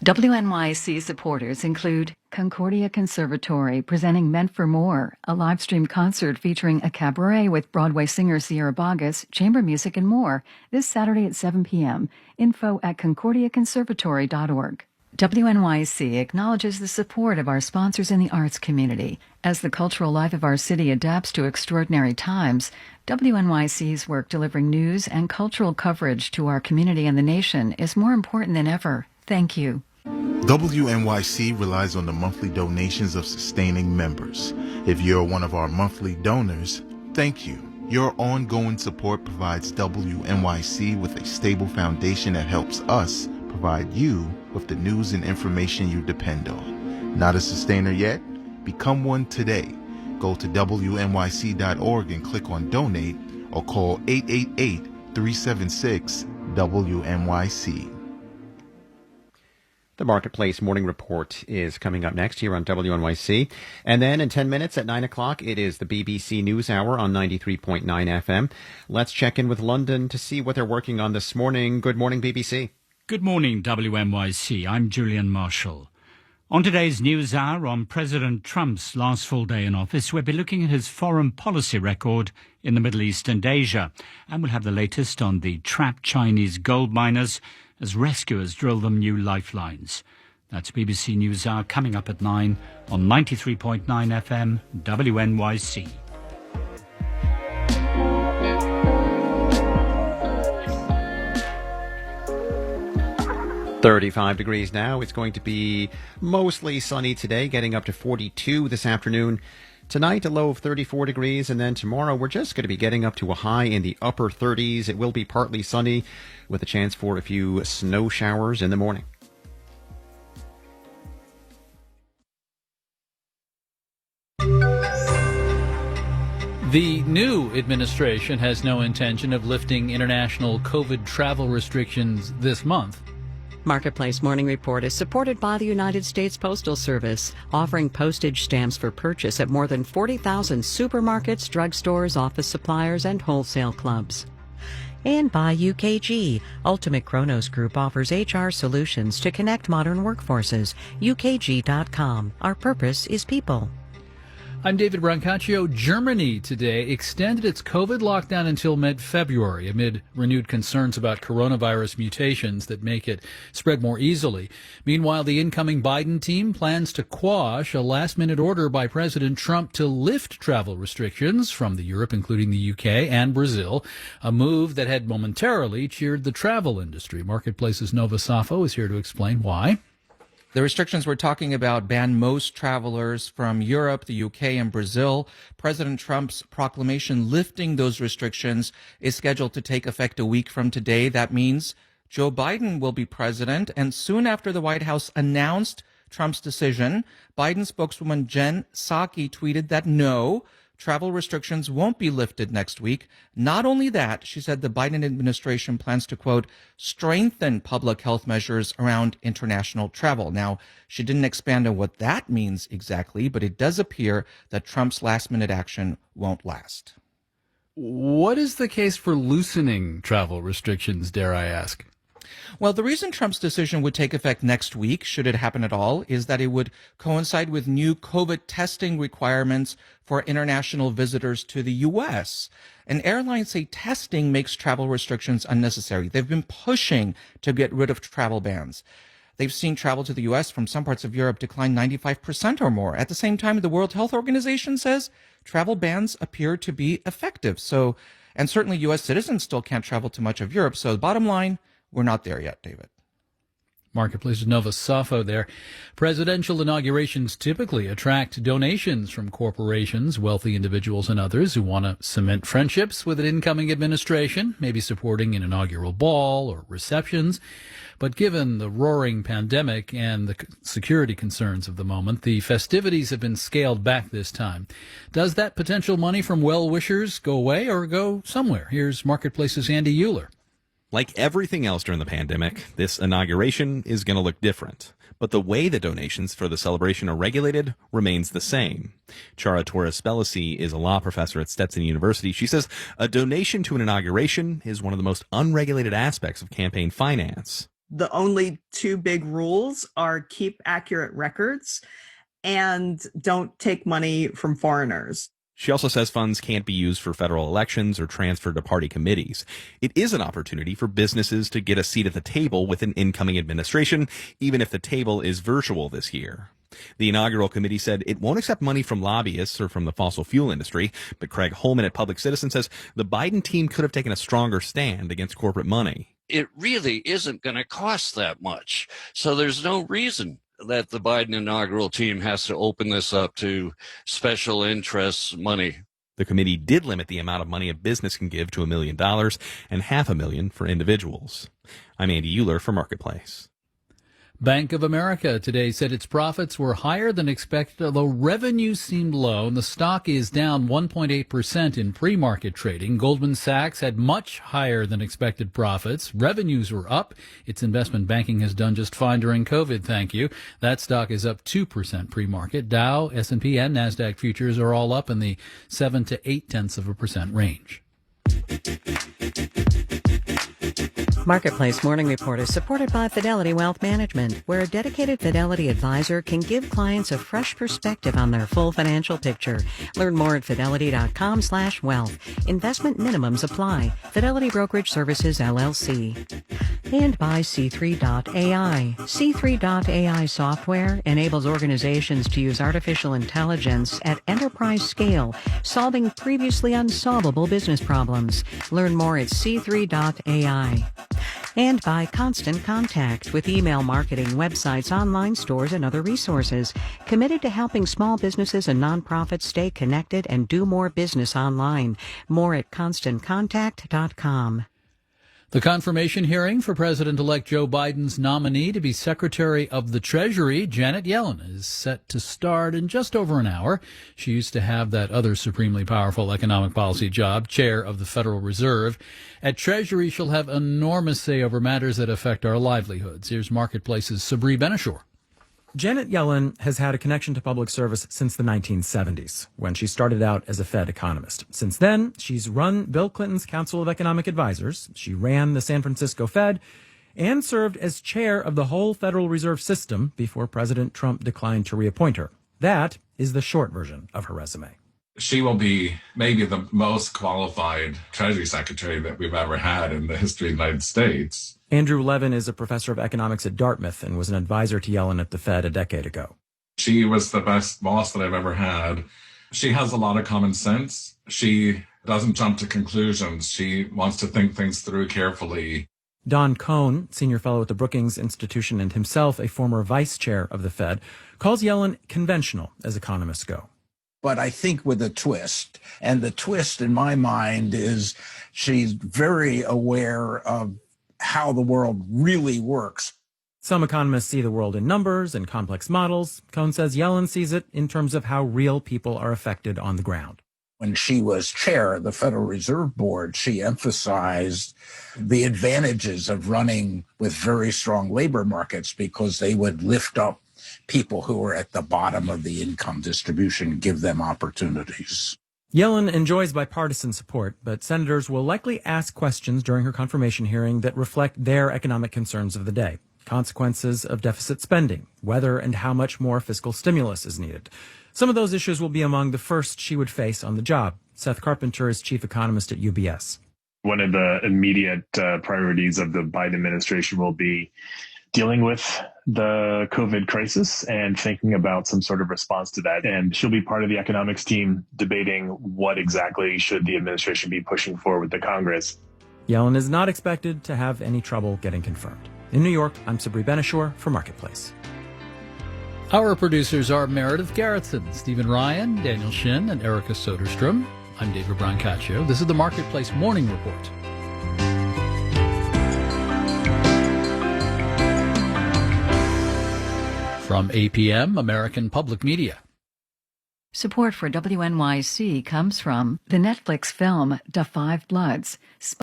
WNYC supporters include Concordia Conservatory presenting Meant for More, a live stream concert featuring a cabaret with Broadway singer Sierra Boggess, chamber music, and more, this Saturday at 7 p.m. Info at concordiaconservatory.org. WNYC acknowledges the support of our sponsors in the arts community. As the cultural life of our city adapts to extraordinary times, WNYC's work delivering news and cultural coverage to our community and the nation is more important than ever. Thank you. WNYC relies on the monthly donations of sustaining members. If you're one of our monthly donors, thank you. Your ongoing support provides WNYC with a stable foundation that helps us provide you with the news and information you depend on. Not a sustainer yet? Become one today. Go to WNYC.org and click on Donate or call 888-376-WNYC. The Marketplace Morning Report is coming up next here on WNYC. And then in 10 minutes at 9 o'clock, it is the BBC News Hour on 93.9 FM. Let's check in with London to see what they're working on this morning. Good morning, BBC. Good morning, WNYC. I'm Julian Marshall. On today's News Hour, on President Trump's last full day in office, we'll be looking at his foreign policy record in the Middle East and Asia. And we'll have the latest on the trapped Chinese gold miners as rescuers drill them new lifelines. That's BBC News Hour coming up at 9 on 93.9 FM WNYC. .35 degrees now. It's going to be mostly sunny today, getting up to 42 this afternoon. Tonight, a low of 34 degrees, and then tomorrow we're just going to be getting up to a high in the upper 30s. It will be partly sunny with a chance for a few snow showers in the morning. The new administration has no intention of lifting international COVID travel restrictions this month. Marketplace Morning Report is supported by the United States Postal Service, offering postage stamps for purchase at more than 40,000 supermarkets, drugstores, office suppliers, and wholesale clubs. And by UKG. Ultimate Kronos Group offers HR solutions to connect modern workforces. UKG.com. Our purpose is people. I'm David Brancaccio. Germany today extended its COVID lockdown until mid-February amid renewed concerns about coronavirus mutations that make it spread more easily. Meanwhile, the incoming Biden team plans to quash a last-minute order by President Trump to lift travel restrictions from Europe, including the UK and Brazil, a move that had momentarily cheered the travel industry. Marketplace's Nova Safo is here to explain why. The restrictions we're talking about ban most travelers from Europe, the UK, and Brazil. President Trump's proclamation lifting those restrictions is scheduled to take effect a week from today. That means Joe Biden will be president. And soon after the White House announced Trump's decision, Biden spokeswoman Jen Psaki tweeted that no, travel restrictions won't be lifted next week. Not only that, she said the Biden administration plans to, quote, strengthen public health measures around international travel. Now, she didn't expand on what that means exactly, but it does appear that Trump's last-minute action won't last. What is the case for loosening travel restrictions, dare I ask? Well, the reason Trump's decision would take effect next week, should it happen at all, is that it would coincide with new COVID testing requirements for international visitors to the U.S. And airlines say testing makes travel restrictions unnecessary. They've been pushing to get rid of travel bans. They've seen travel to the U.S. from some parts of Europe decline 95% or more. At the same time, the World Health Organization says travel bans appear to be effective. And certainly U.S. citizens still can't travel to much of Europe. So bottom line, we're not there yet, David. Marketplace Nova Safo there. Presidential inaugurations typically attract donations from corporations, wealthy individuals, and others who want to cement friendships with an incoming administration, maybe supporting an inaugural ball or receptions. But given the roaring pandemic and the security concerns of the moment, the festivities have been scaled back this time. Does that potential money from well-wishers go away or go somewhere? Here's Marketplace's Andy Euler. Like everything else during the pandemic, this inauguration is going to look different. But the way the donations for the celebration are regulated remains the same. Chara Torres-Spelisi is a law professor at Stetson University. She says a donation to an inauguration is one of the most unregulated aspects of campaign finance. The only two big rules are keep accurate records and don't take money from foreigners. She also says funds can't be used for federal elections or transferred to party committees. It is an opportunity for businesses to get a seat at the table with an incoming administration, even if the table is virtual this year. The inaugural committee said it won't accept money from lobbyists or from the fossil fuel industry, but Craig Holman at Public Citizen says the Biden team could have taken a stronger stand against corporate money. It really isn't going to cost that much. So there's no reason that the Biden inaugural team has to open this up to special interests money. The committee did limit the amount of money a business can give to $1 million and $500,000 for individuals. I'm Andy Euler for Marketplace. Bank of America today said its profits were higher than expected, although revenue seemed low, and the stock is down 1.8% in pre-market trading. Goldman Sachs had much higher than expected profits. Revenues were up. Its investment banking has done just fine during COVID, thank you. That stock is up 2% pre-market. Dow, S&P, and NASDAQ futures are all up in the 7 to 0.8% range. Marketplace Morning Report is supported by Fidelity Wealth Management, where a dedicated Fidelity advisor can give clients a fresh perspective on their full financial picture. Learn more at fidelity.com/wealth. Investment minimums apply. Fidelity Brokerage Services, LLC. And by C3.ai. C3.ai software enables organizations to use artificial intelligence at enterprise scale, solving previously unsolvable business problems. Learn more at C3.ai. And by Constant Contact, with email marketing, websites, online stores, and other resources. Committed to helping small businesses and nonprofits stay connected and do more business online. More at ConstantContact.com. The confirmation hearing for President-elect Joe Biden's nominee to be Secretary of the Treasury, Janet Yellen, is set to start in just over an hour. She used to have that other supremely powerful economic policy job, Chair of the Federal Reserve. At Treasury, she'll have enormous say over matters that affect our livelihoods. Here's Marketplace's Sabri Benashor. Janet Yellen has had a connection to public service since the 1970s, when she started out as a Fed economist. Since then, she's run Bill Clinton's Council of Economic Advisors, she ran the San Francisco Fed, and served as chair of the whole Federal Reserve System before President Trump declined to reappoint her. That is the short version of her resume. She will be maybe the most qualified Treasury Secretary that we've ever had in the history of the United States. Andrew Levin is a professor of economics at Dartmouth and was an advisor to Yellen at the Fed a decade ago. She was the best boss that I've ever had. She has a lot of common sense. She doesn't jump to conclusions. She wants to think things through carefully. Don Cohn, senior fellow at the Brookings Institution and himself a former vice chair of the Fed, calls Yellen conventional as economists go. But I think with a twist. And the twist in my mind is she's very aware of how the world really works. Some economists see the world in numbers and complex models. Cohn says Yellen sees it in terms of how real people are affected on the ground. When she was chair of the Federal Reserve Board, she emphasized the advantages of running with very strong labor markets because they would lift up people who are at the bottom of the income distribution, give them opportunities. Yellen enjoys bipartisan support, but senators will likely ask questions during her confirmation hearing that reflect their economic concerns of the day. Consequences of deficit spending, whether and how much more fiscal stimulus is needed. Some of those issues will be among the first she would face on the job. Seth Carpenter is chief economist at UBS. One of the immediate priorities of the Biden administration will be dealing with the COVID crisis and thinking about some sort of response to that. And she'll be part of the economics team debating what exactly should the administration be pushing for with the Congress. Yellen is not expected to have any trouble getting confirmed. In New York, I'm Sabri Benashor for Marketplace. Our producers are Meredith Garrettson, Stephen Ryan, Daniel Shin, and Erica Soderstrom. I'm David Brancaccio. This is the Marketplace Morning Report. From APM, American Public Media. Support for WNYC comes from the Netflix film Da 5 Bloods.